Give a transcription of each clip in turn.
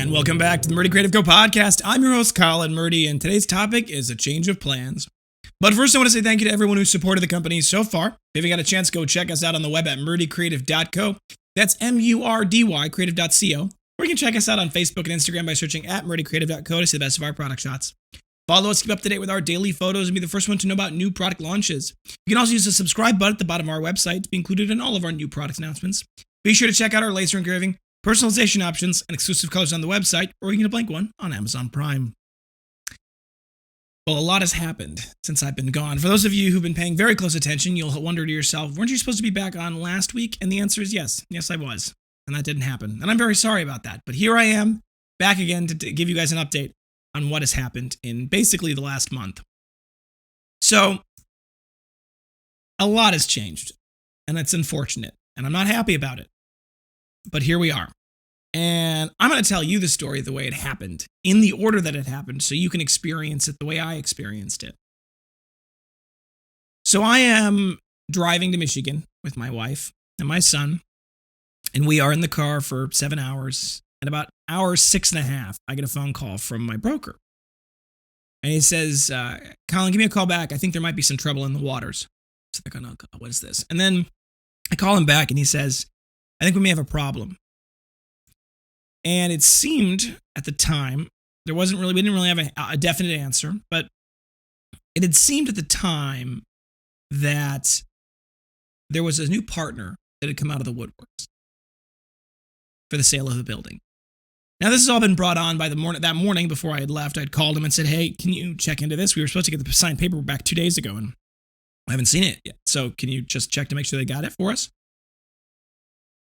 And welcome back to the Murdy Creative Co podcast. I'm your host, Kyle and Murdy, and today's topic is a change of plans. But first, I want to say thank you to everyone who supported the company so far. If you got a chance, go check us out on the web at murdycreative.co. That's M-U-R-D-Y, creative.co. Or you can check us out on Facebook and Instagram by searching at murdycreative.co to see the best of our product shots. Follow us, keep up to date with our daily photos, and be the first one to know about new product launches. You can also use the subscribe button at the bottom of our website to be included in all of our new product announcements. Be sure to check out our laser engraving, personalization options, and exclusive colors on the website, or you can get a blank one on Amazon Prime. Well, a lot has happened since I've been gone. For those of you who've been paying very close attention, you'll wonder to yourself, weren't you supposed to be back on last week? And the answer is yes. Yes, I was. And that didn't happen. And I'm very sorry about that. But here I am, back again to give you guys an update on what has happened in basically the last month. So, a lot has changed, and it's unfortunate, and I'm not happy about it. But here we are. And I'm going to tell you the story the way it happened, in the order that it happened, so you can experience it the way I experienced it. So I am driving to Michigan with my wife and my son, and we are in the car for 7 hours. And about hour 6.5, I get a phone call from my broker. And he says, Colin, give me a call back. I think there might be some trouble in the waters. So I go, oh, God, what is this? And then I call him back, and he says, I think we may have a problem. And it seemed at the time, we didn't really have a definite answer, but it had seemed at the time that there was a new partner that had come out of the woodworks for the sale of the building. Now, this has all been brought on by that morning before I had left. I'd called him and said, hey, can you check into this? We were supposed to get the signed paperwork back 2 days ago, and I haven't seen it yet. So can you just check to make sure they got it for us?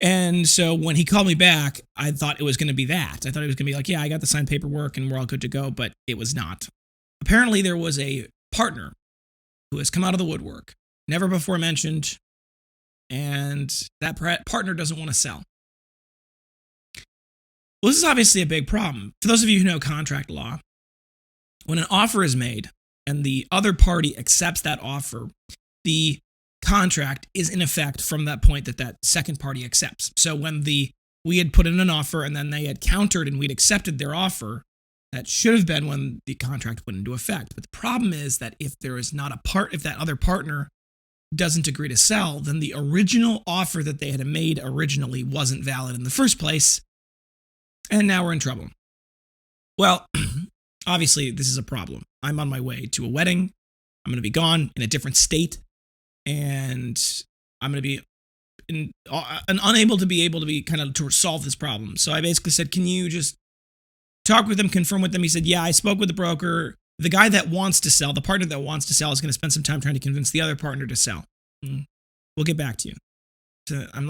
And so when he called me back, I thought it was going to be that. I thought it was going to be like, yeah, I got the signed paperwork and we're all good to go, but it was not. Apparently, there was a partner who has come out of the woodwork, never before mentioned, and that partner doesn't want to sell. Well, this is obviously a big problem. For those of you who know contract law, when an offer is made and the other party accepts that offer, the contract is in effect from that point that second party accepts. So when we had put in an offer and then they had countered and we'd accepted their offer, that should have been when the contract went into effect. But the problem is that if that other partner doesn't agree to sell, then the original offer that they had made originally wasn't valid in the first place. And now we're in trouble. Well, obviously, this is a problem. I'm on my way to a wedding. I'm going to be gone in a different state. And I'm going to be unable to be kind of to solve this problem. So I basically said, can you just talk with them, confirm with them? He said, yeah, I spoke with the broker. The guy that wants to sell, the partner that wants to sell is going to spend some time trying to convince the other partner to sell. We'll get back to you.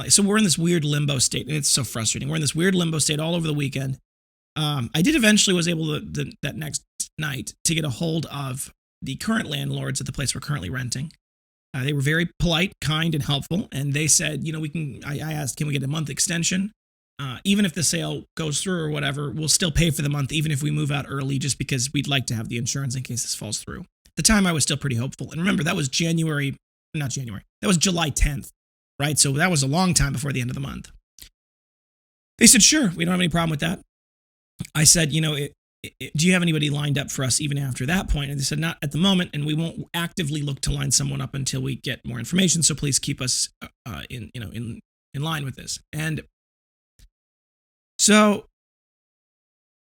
So we're in this weird limbo state, and it's so frustrating. We're in this weird limbo state all over the weekend. I did eventually was able to that next night to get a hold of the current landlords at the place we're currently renting. They were very polite, kind, and helpful, and they said, I asked, can we get a month extension? Even if the sale goes through or whatever, we'll still pay for the month, even if we move out early, just because we'd like to have the insurance in case this falls through. At the time, I was still pretty hopeful. And remember, that was that was July 10th, right? So that was a long time before the end of the month. They said, sure, we don't have any problem with that. I said, do you have anybody lined up for us even after that point? And they said, not at the moment, and we won't actively look to line someone up until we get more information. So please keep us in line with this. And so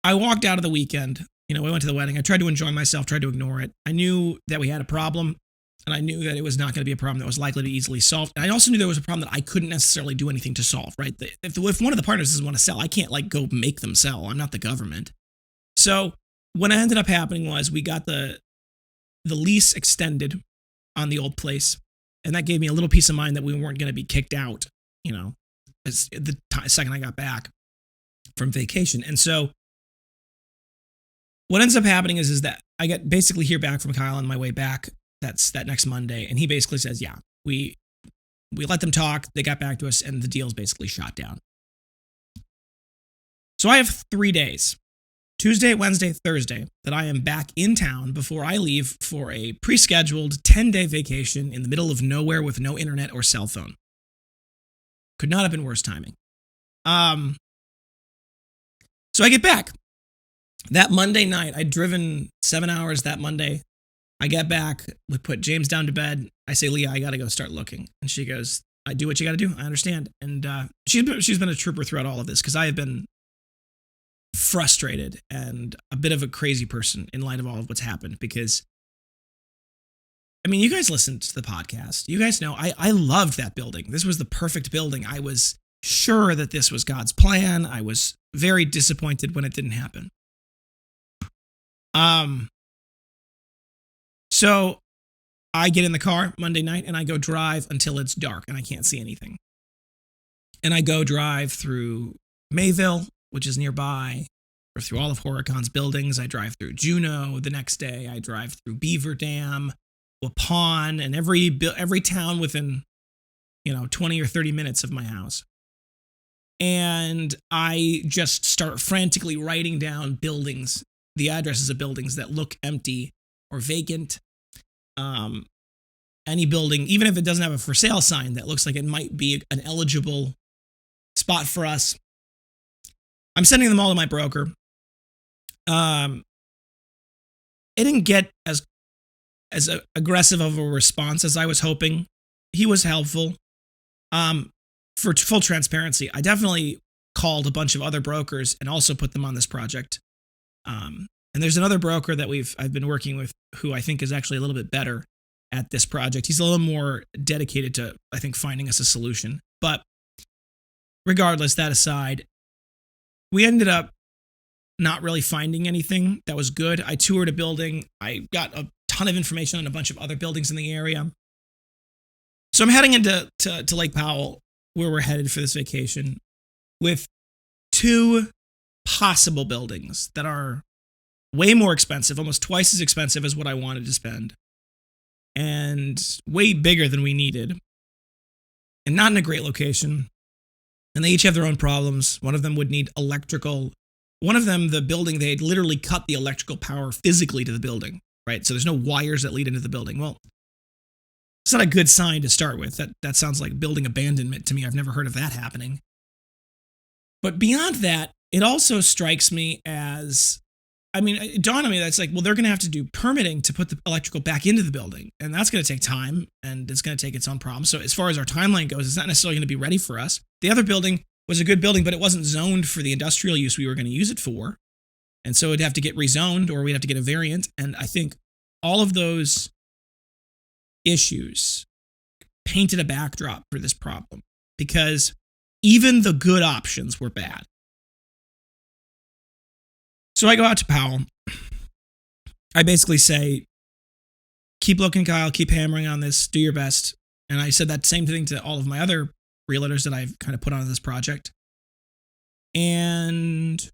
I walked out of the weekend. We went to the wedding. I tried to enjoy myself, tried to ignore it. I knew that we had a problem, and I knew that it was not going to be a problem that was likely to be easily solved. And I also knew there was a problem that I couldn't necessarily do anything to solve, right? If one of the partners doesn't want to sell, I can't go make them sell. I'm not the government. So what ended up happening was we got the lease extended on the old place, and that gave me a little peace of mind that we weren't going to be kicked out, the second I got back from vacation. And so what ends up happening is that I get basically hear back from Kyle on my way back. That's that next Monday, and he basically says, yeah, we let them talk, they got back to us, and the deal's basically shot down. So I have 3 days. Tuesday, Wednesday, Thursday, that I am back in town before I leave for a pre-scheduled 10-day vacation in the middle of nowhere with no internet or cell phone. Could not have been worse timing. So I get back. That Monday night, I'd driven 7 hours that Monday. I get back, we put James down to bed. I say, Leah, I got to go start looking. And she goes, I do what you got to do. I understand. And she's been a trooper throughout all of this because I have been frustrated and a bit of a crazy person in light of all of what's happened. Because, I mean, you guys listened to the podcast. You guys know I loved that building. This was the perfect building. I was sure that this was God's plan. I was very disappointed when it didn't happen. So I get in the car Monday night and I go drive until it's dark and I can't see anything. And I go drive through Mayville, which is nearby, or through all of Horacon's buildings. I drive through Juneau the next day. I drive through Beaver Dam, Waupun, and every town within, 20 or 30 minutes of my house. And I just start frantically writing down buildings, the addresses of buildings that look empty or vacant. Any building, even if it doesn't have a for sale sign that looks like it might be an eligible spot for us. I'm sending them all to my broker. It didn't get as aggressive of a response as I was hoping. He was helpful. For full transparency, I definitely called a bunch of other brokers and also put them on this project. And there's another broker that I've been working with who I think is actually a little bit better at this project. He's a little more dedicated to, I think, finding us a solution. But regardless, that aside, we ended up not really finding anything that was good. I toured a building. I got a ton of information on a bunch of other buildings in the area. So I'm heading into Lake Powell, where we're headed for this vacation, with 2 possible buildings that are way more expensive, almost twice as expensive as what I wanted to spend, and way bigger than we needed, and not in a great location. And they each have their own problems. One of them would need electrical. One of them, the building, they had literally cut the electrical power physically to the building, right? So there's no wires that lead into the building. Well, it's not a good sign to start with. That sounds like building abandonment to me. I've never heard of that happening. But beyond that, it also strikes me as, it dawned on me that's like, well, they're going to have to do permitting to put the electrical back into the building. And that's going to take time, and it's going to take its own problems. So as far as our timeline goes, it's not necessarily going to be ready for us. The other building was a good building, but it wasn't zoned for the industrial use we were going to use it for. And so it'd have to get rezoned, or we'd have to get a variant. And I think all of those issues painted a backdrop for this problem, because even the good options were bad. So I go out to Powell. I basically say, keep looking, Kyle, keep hammering on this, do your best. And I said that same thing to all of my other realtors that I've kind of put on this project. And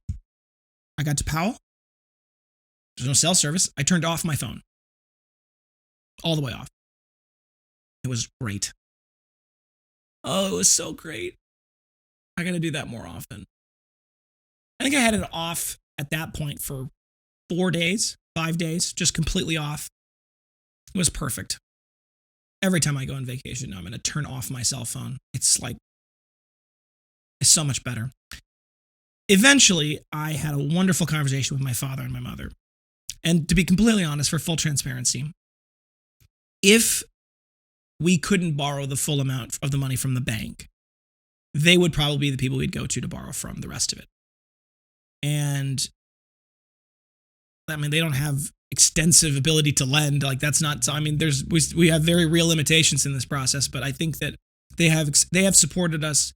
I got to Powell. There's no cell service. I turned off my phone. All the way off. It was great. Oh, it was so great. I got to do that more often. I think I had it off at that point for 5 days, just completely off. It was perfect. Every time I go on vacation now, I'm going to turn off my cell phone. It's so much better. Eventually, I had a wonderful conversation with my father and my mother. And to be completely honest, for full transparency, if we couldn't borrow the full amount of the money from the bank, they would probably be the people we'd go to borrow from the rest of it. And they don't have extensive ability to lend. Like, that's not, we have very real limitations in this process, but I think that they have supported us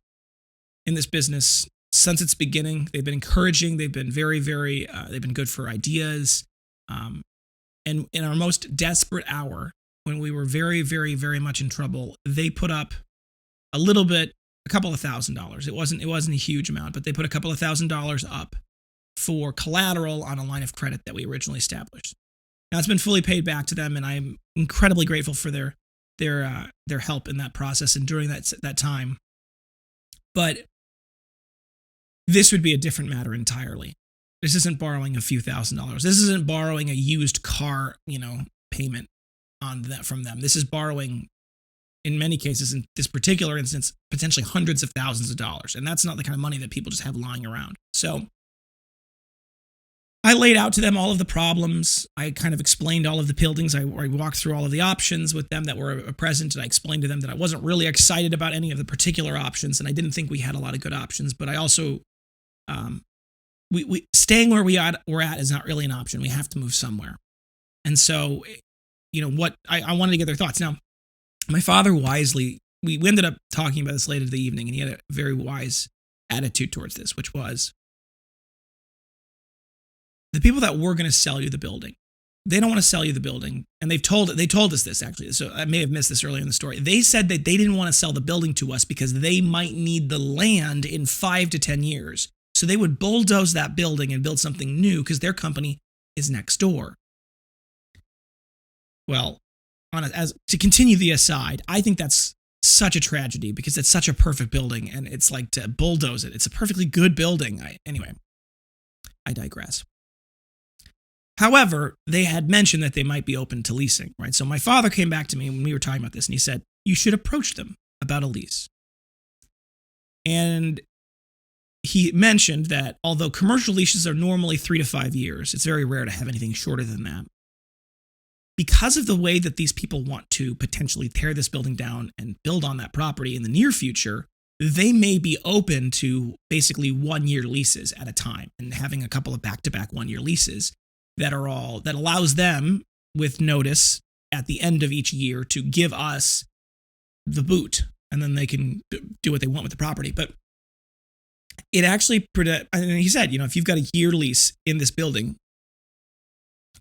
in this business since its beginning. They've been encouraging. They've been very, very, they've been good for ideas. And in our most desperate hour, when we were very, very, very much in trouble, they put up a couple of $1,000s. It wasn't a huge amount, but they put a couple of $1,000s up for collateral on a line of credit that we originally established. Now, it's been fully paid back to them, and I'm incredibly grateful for their help in that process and during that time. But this would be a different matter entirely. This isn't borrowing a few $1,000s. This isn't borrowing a used car, payment on that from them. This is borrowing, in many cases, in this particular instance, potentially hundreds of thousands of dollars. And that's not the kind of money that people just have lying around. So I laid out to them all of the problems. I kind of explained all of the buildings. I walked through all of the options with them that were present, and I explained to them that I wasn't really excited about any of the particular options, and I didn't think we had a lot of good options. But I also, we staying where we're at is not really an option. We have to move somewhere. And so, what I wanted to get their thoughts. Now, my father wisely, we ended up talking about this late in the evening, and he had a very wise attitude towards this, which was, the people that were going to sell you the building, they don't want to sell you the building. And they told us this, actually. So I may have missed this earlier in the story. They said that they didn't want to sell the building to us because they might need the land in 5 to 10 years. So they would bulldoze that building and build something new because their company is next door. Well, to continue the aside, I think that's such a tragedy because it's such a perfect building and it's like to bulldoze it. It's a perfectly good building. Anyway, I digress. However, they had mentioned that they might be open to leasing, right? So my father came back to me when we were talking about this and he said, you should approach them about a lease. And he mentioned that although commercial leases are normally 3 to 5 years, it's very rare to have anything shorter than that. Because of the way that these people want to potentially tear this building down and build on that property in the near future, they may be open to basically 1-year leases at a time and having a couple of back-to-back 1-year leases that allows them with notice at the end of each year to give us the boot, and then they can do what they want with the property. But it actually, he said, if you've got a year lease in this building,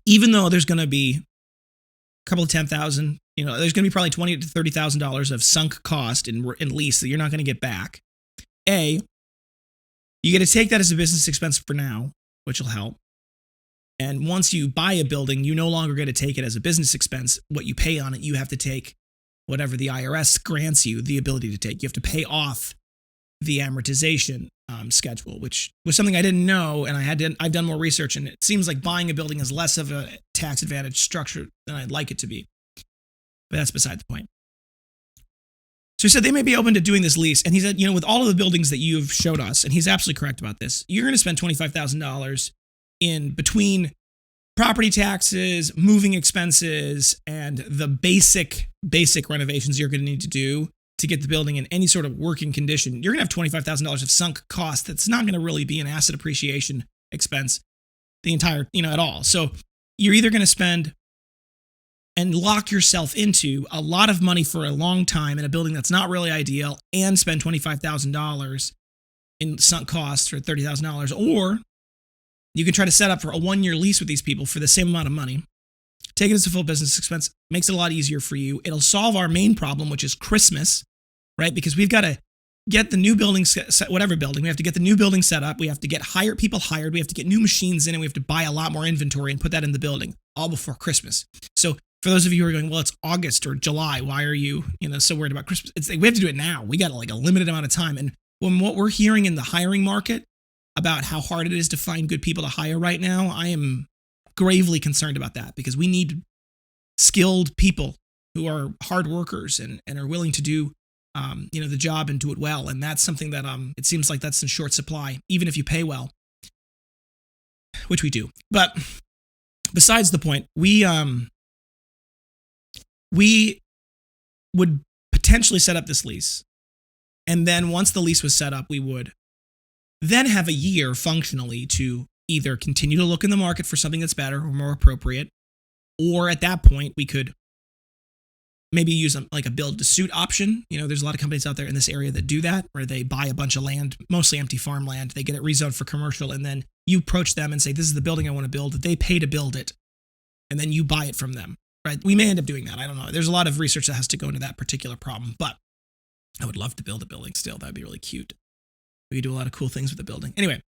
even though there's going to be a couple of $10,000, there's going to be probably $20,000 to $30,000 of sunk cost in lease that you're not going to get back. You get to take that as a business expense for now, which will help. And once you buy a building, you no longer get to take it as a business expense. What you pay on it, you have to take whatever the IRS grants you the ability to take. You have to pay off the amortization schedule, which was something I didn't know, and I've done more research, and it seems like buying a building is less of a tax advantage structure than I'd like it to be. But that's beside the point. So he said they may be open to doing this lease, and he said, with all of the buildings that you've showed us, and he's absolutely correct about this, you're going to spend $25,000 in between property taxes, moving expenses, and the basic renovations you're going to need to do to get the building in any sort of working condition. You're going to have $25,000 of sunk cost that's not going to really be an asset appreciation expense the entire, at all. So you're either going to spend and lock yourself into a lot of money for a long time in a building that's not really ideal and spend $25,000 in sunk costs or $30,000, or you can try to set up for a 1-year lease with these people for the same amount of money. Take it as a full business expense. Makes it a lot easier for you. It'll solve our main problem, which is Christmas, right? Because we've got to get the new building set, whatever building. We have to get the new building set up. We have to get people hired. We have to get new machines in, and we have to buy a lot more inventory and put that in the building all before Christmas. So for those of you who are going, well, it's August or July. Why are you, so worried about Christmas? We have to do it now. We got like a limited amount of time. And when what we're hearing in the hiring market about how hard it is to find good people to hire right now, I am gravely concerned about that because we need skilled people who are hard workers and are willing to do, the job and do it well. And that's something that it seems like that's in short supply, even if you pay well, which we do. But besides the point, we would potentially set up this lease. And then once the lease was set up, we would then have a year functionally to either continue to look in the market for something that's better or more appropriate, or at that point, we could maybe use a build-to-suit option. There's a lot of companies out there in this area that do that, where they buy a bunch of land, mostly empty farmland. They get it rezoned for commercial, and then you approach them and say, this is the building I want to build. They pay to build it, and then you buy it from them, right? We may end up doing that. I don't know. There's a lot of research that has to go into that particular problem, but I would love to build a building still. That'd be really cute. We could do a lot of cool things with the building. Anyway,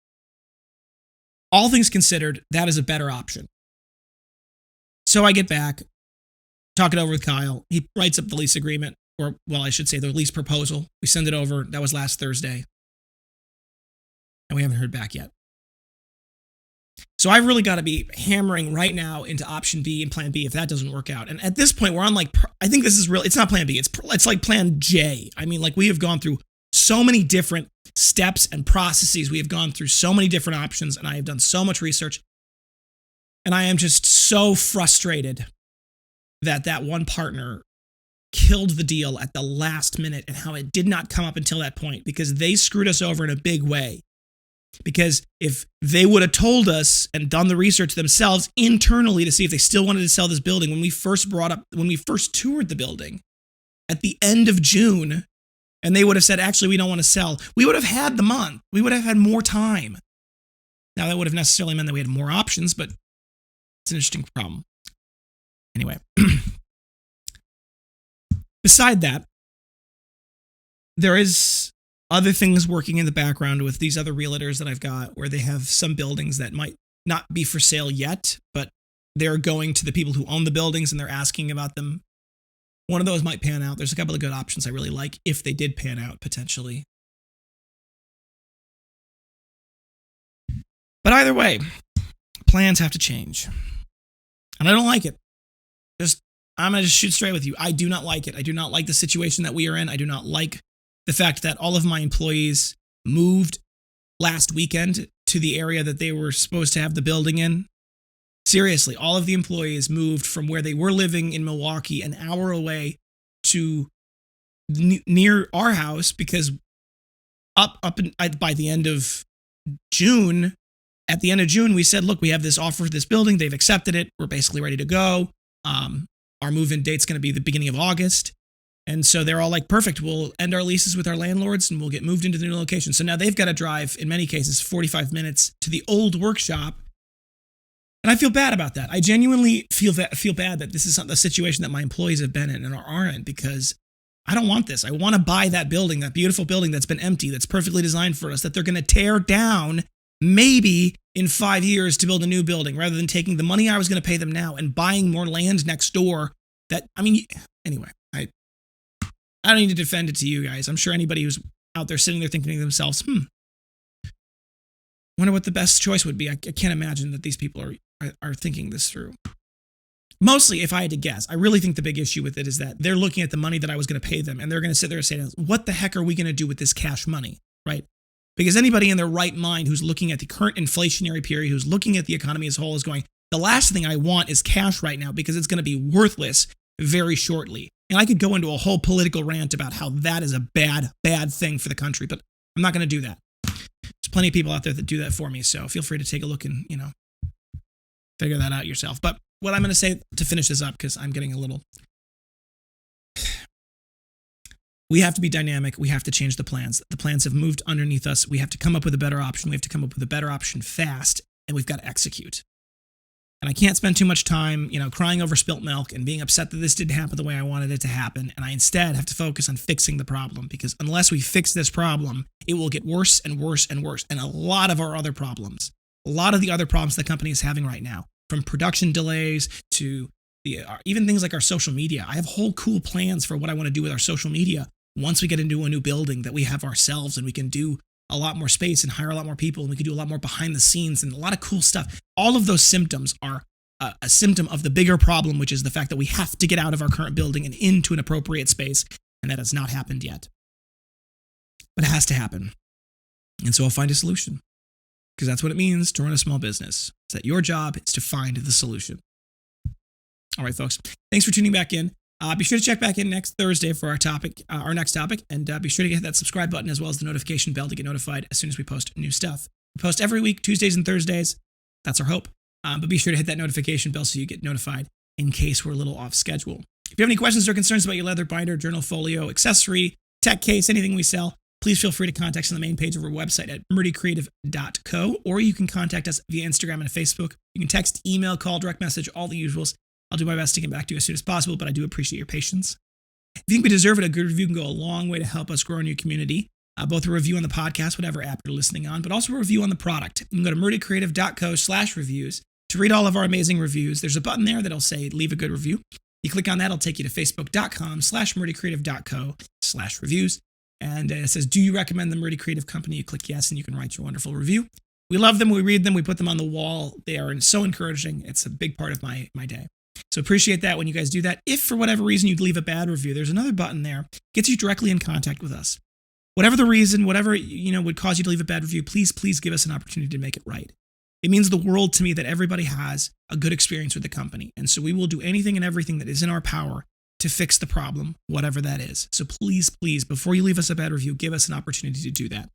all things considered, that is a better option. So I get back, talk it over with Kyle. He writes up the lease agreement, I should say the lease proposal. We send it over. That was last Thursday. And we haven't heard back yet. So I've really got to be hammering right now into option B and plan B if that doesn't work out. And at this point, we're on I think this is real. It's not plan B. It's like plan J. I mean, we have gone through so many different steps and processes. We have gone through so many different options, and I have done so much research. And I am just so frustrated that that one partner killed the deal at the last minute and how it did not come up until that point, because they screwed us over in a big way. Because if they would have told us and done the research themselves internally to see if they still wanted to sell this building when we first toured the building at the end of June, and they would have said, actually, we don't want to sell, we would have had the month. We would have had more time. Now, that would have necessarily meant that we had more options, but it's an interesting problem. Anyway, beside that, there is other things working in the background with these other realtors that I've got, where they have some buildings that might not be for sale yet, but they're going to the people who own the buildings and they're asking about them. One of those might pan out. There's a couple of good options I really like if they did pan out potentially. But either way, plans have to change. And I don't like it. I'm going to just shoot straight with you. I do not like it. I do not like the situation that we are in. I do not like the fact that all of my employees moved last weekend to the area that they were supposed to have the building in. Seriously, all of the employees moved from where they were living in Milwaukee an hour away to near our house, because by the end of June, at the end of June, we said, look, we have this offer for this building. They've accepted it. We're basically ready to go. Our move-in date's going to be the beginning of August. And so they're all like, perfect, we'll end our leases with our landlords and we'll get moved into the new location. So now they've got to drive, in many cases, 45 minutes to the old workshop. And I feel bad about that. I genuinely feel bad that this is a situation that my employees have been in and are in, because I don't want this. I want to buy that building, that beautiful building that's been empty, that's perfectly designed for us, that they're going to tear down maybe in 5 years to build a new building, rather than taking the money I was going to pay them now and buying more land next door. Anyway, I don't need to defend it to you guys. I'm sure anybody who's out there sitting there thinking to themselves, wonder what the best choice would be. I can't imagine that these people are thinking this through. Mostly, if I had to guess, I really think the big issue with it is that they're looking at the money that I was going to pay them, and they're going to sit there and say, what the heck are we going to do with this cash money, right? Because anybody in their right mind who's looking at the current inflationary period, who's looking at the economy as a whole, is going, the last thing I want is cash right now, because it's going to be worthless very shortly. And I could go into a whole political rant about how that is a bad, bad thing for the country, but I'm not going to do that. There's plenty of people out there that do that for me, so feel free to take a look and, figure that out yourself. But what I'm going to say to finish this up, because I'm getting a little... We have to be dynamic. We have to change the plans. The plans have moved underneath us. We have to come up with a better option. We have to come up with a better option fast, and we've got to execute. And I can't spend too much time, crying over spilt milk and being upset that this didn't happen the way I wanted it to happen. And I instead have to focus on fixing the problem, because unless we fix this problem, it will get worse and worse and worse. And a lot of the other problems the company is having right now, from production delays to even things like our social media. I have whole cool plans for what I want to do with our social media once we get into a new building that we have ourselves, and we can do a lot more space and hire a lot more people, and we can do a lot more behind the scenes and a lot of cool stuff. All of those symptoms are a symptom of the bigger problem, which is the fact that we have to get out of our current building and into an appropriate space, and that has not happened yet. But it has to happen. And so I'll find a solution, because that's what it means to run a small business. It's that your job is to find the solution. All right, folks, thanks for tuning back in. Be sure to check back in next Thursday for our next topic, and be sure to hit that subscribe button as well as the notification bell to get notified as soon as we post new stuff. We post every week, Tuesdays and Thursdays. That's our hope. But be sure to hit that notification bell so you get notified in case we're a little off schedule. If you have any questions or concerns about your leather binder, journal, folio, accessory, tech case, anything we sell, please feel free to contact us on the main page of our website at Murdy Creative Co, or you can contact us via Instagram and Facebook. You can text, email, call, direct message, all the usuals. I'll do my best to get back to you as soon as possible, but I do appreciate your patience. If you think we deserve it, a good review can go a long way to help us grow our new community. Both a review on the podcast, whatever app you're listening on, but also a review on the product. You can go to murdycreative.co/reviews to read all of our amazing reviews. There's a button there that'll say leave a good review. You click on that, it'll take you to facebook.com/murdycreative.co/reviews. And it says, do you recommend the Murdy Creative Company? You click yes, and you can write your wonderful review. We love them. We read them. We put them on the wall. They are so encouraging. It's a big part of my day. So appreciate that when you guys do that. If for whatever reason you'd leave a bad review, there's another button there. Gets you directly in contact with us. Whatever the reason, whatever would cause you to leave a bad review, please give us an opportunity to make it right. It means the world to me that everybody has a good experience with the company. And so we will do anything and everything that is in our power to fix the problem, whatever that is. So please, please, before you leave us a bad review, give us an opportunity to do that.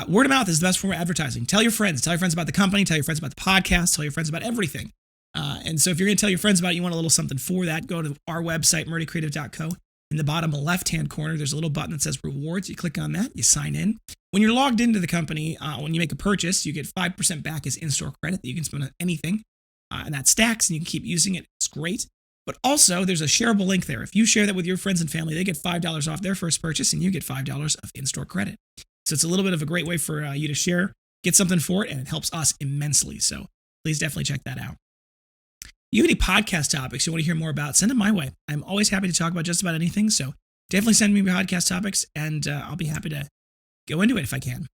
Word of mouth is the best form of advertising. Tell your friends about the company, tell your friends about the podcast, tell your friends about everything. And so if you're going to tell your friends about it, you want a little something for that, go to our website, Murdy Creative Co. In the bottom left-hand corner, there's a little button that says rewards. You click on that, you sign in. When you're logged into the company, when you make a purchase, you get 5% back as in-store credit that you can spend on anything. And that stacks and you can keep using it. It's great. But also, there's a shareable link there. If you share that with your friends and family, they get $5 off their first purchase and you get $5 of in-store credit. So it's a little bit of a great way for you to share, get something for it, and it helps us immensely. So please definitely check that out. You have any podcast topics you want to hear more about, send them my way. I'm always happy to talk about just about anything, so definitely send me podcast topics, and I'll be happy to go into it if I can.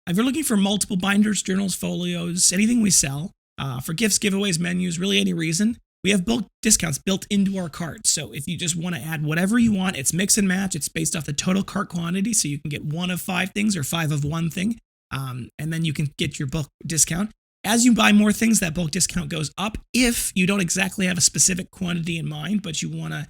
If you're looking for multiple binders, journals, folios, anything we sell, for gifts, giveaways, menus, really any reason, we have bulk discounts built into our cart. So if you just want to add whatever you want, it's mix and match. It's based off the total cart quantity, so you can get 1 of 5 things or 5 of 1 thing, and then you can get your bulk discount. As you buy more things, that bulk discount goes up. If you don't exactly have a specific quantity in mind, but you want to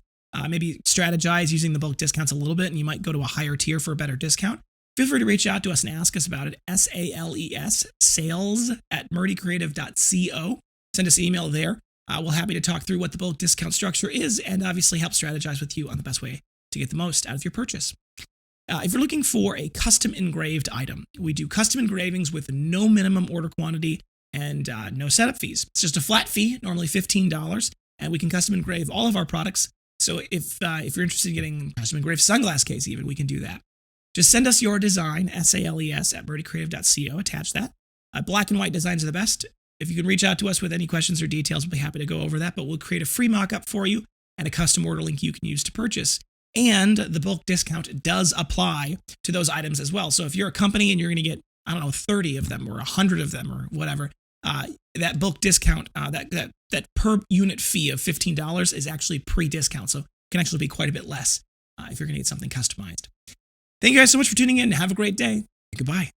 maybe strategize using the bulk discounts a little bit, and you might go to a higher tier for a better discount, feel free to reach out to us and ask us about it. SALES, sales@murdycreative.co. Send us an email there. We're happy to talk through what the bulk discount structure is and obviously help strategize with you on the best way to get the most out of your purchase. If you're looking for a custom engraved item, we do custom engravings with no minimum order quantity and no setup fees. It's just a flat fee, normally $15, and we can custom engrave all of our products. So if you're interested in getting a custom engraved sunglass case even, we can do that. Just send us your design, SALES @murdycreative.co, attach that. Black and white designs are the best. If you can reach out to us with any questions or details, we'll be happy to go over that, but we'll create a free mock-up for you and a custom order link you can use to purchase. And the bulk discount does apply to those items as well. So if you're a company and you're going to get, 30 of them or 100 of them or whatever, that bulk discount, that per unit fee of $15 is actually pre-discount. So it can actually be quite a bit less if you're going to get something customized. Thank you guys so much for tuning in. Have a great day. Goodbye.